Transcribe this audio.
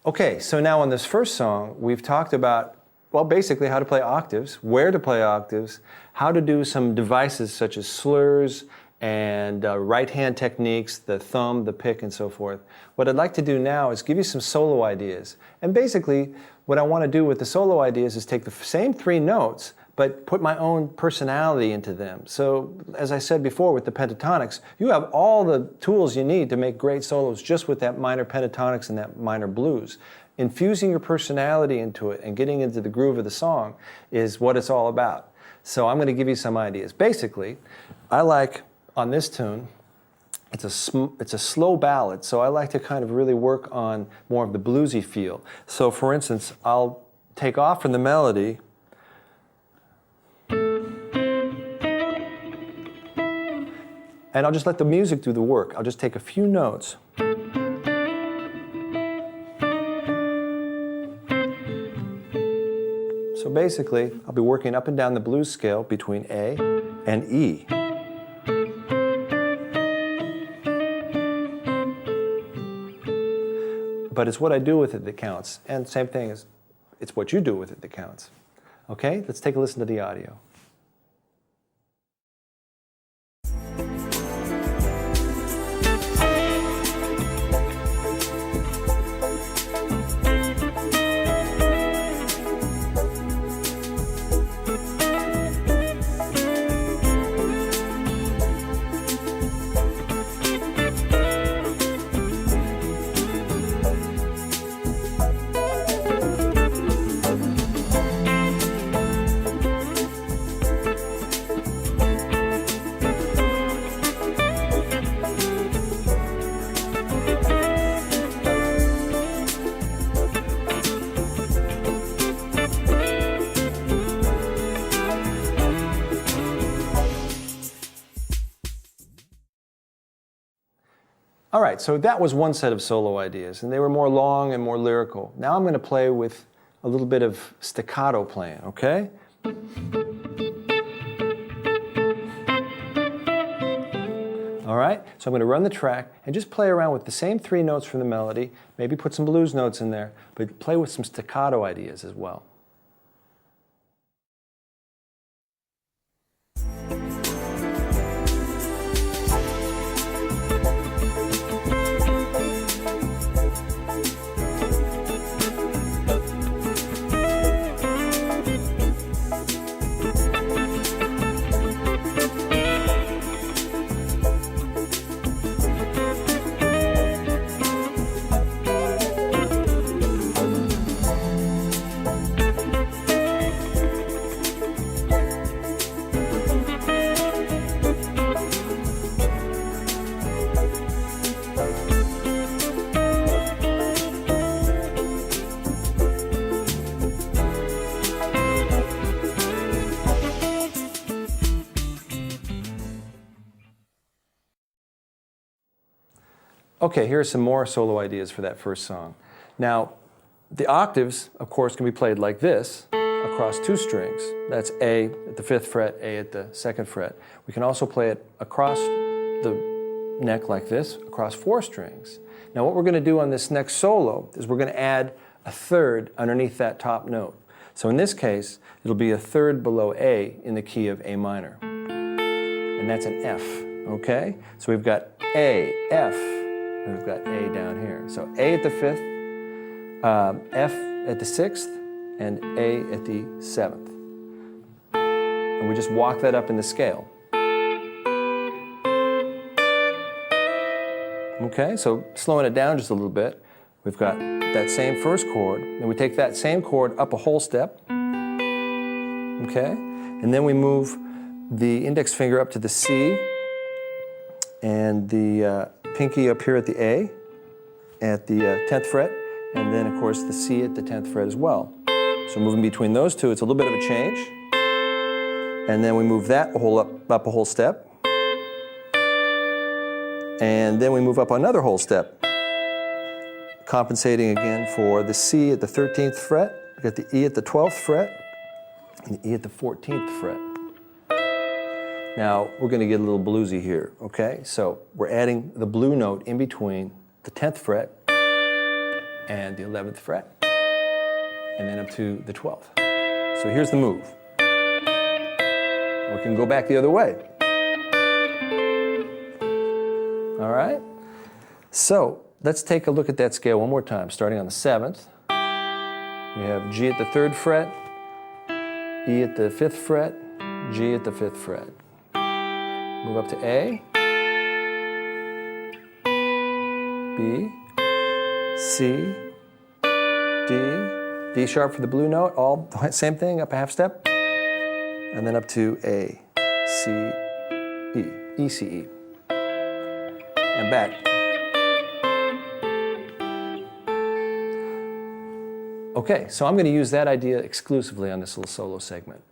Okay, so now on this first song, we've talked about, well, basically how to play octaves, where to play octaves, how to do some devices such as slurs and right-hand techniques, the thumb, the pick, and so forth. What I'd like to do now is give you some solo ideas. And basically, what I want to do with the solo ideas is take the same three notes, but put my own personality into them. So, as I said before with the pentatonics, you have all the tools you need to make great solos just with that minor pentatonics and that minor blues. Infusing your personality into it and getting into the groove of the song is what it's all about. So I'm going to give you some ideas. Basically, I like, on this tune, it's a slow ballad, so I like to kind of really work on more of the bluesy feel. So for instance, I'll take off from the melody, and I'll just let the music do the work. I'll just take a few notes. So basically, I'll be working up and down the blues scale between A and E. But it's what I do with it that counts. And same thing is, it's what you do with it that counts. Okay, let's take a listen to the audio. All right, so that was one set of solo ideas, and they were more long and more lyrical. Now I'm going to play with a little bit of staccato playing, okay? All right, so I'm going to run the track and just play around with the same three notes from the melody, maybe put some blues notes in there, but play with some staccato ideas as well. Okay, here are some more solo ideas for that first song. Now, the octaves, of course, can be played like this, across two strings. That's A at the 5th fret, A at the 2nd fret. We can also play it across the neck like this, across 4 strings. Now, what we're going to do on this next solo is we're going to add a third underneath that top note. So in this case, it'll be a third below A in the key of A minor. And that's an F, okay? So we've got A, F, and we've got A down here. So A at the 5th, F at the 6th, and A at the 7th. And we just walk that up in the scale. Okay, so slowing it down just a little bit, we've got that same first chord, then we take that same chord up a whole step, okay? And then we move the index finger up to the C, and the pinky up here at the A, at the 10th fret, and then of course the C at the 10th fret as well. So moving between those two, it's a little bit of a change. And then we move that up a whole step. And then we move up another whole step, compensating again for the C at the 13th fret, we got the E at the 12th fret, and the E at the 14th fret. Now, we're going to get a little bluesy here, okay? So we're adding the blue note in between the 10th fret and the 11th fret, and then up to the 12th. So here's the move. We can go back the other way. All right? So let's take a look at that scale one more time, starting on the 7th. We have G at the 3rd fret, E at the 5th fret, G at the 5th fret. Move up to A, B, C, D sharp for the blue note, all the same thing, up a half step, and then up to A, C, E, E, C, E, and back. Okay, so I'm going to use that idea exclusively on this little solo segment.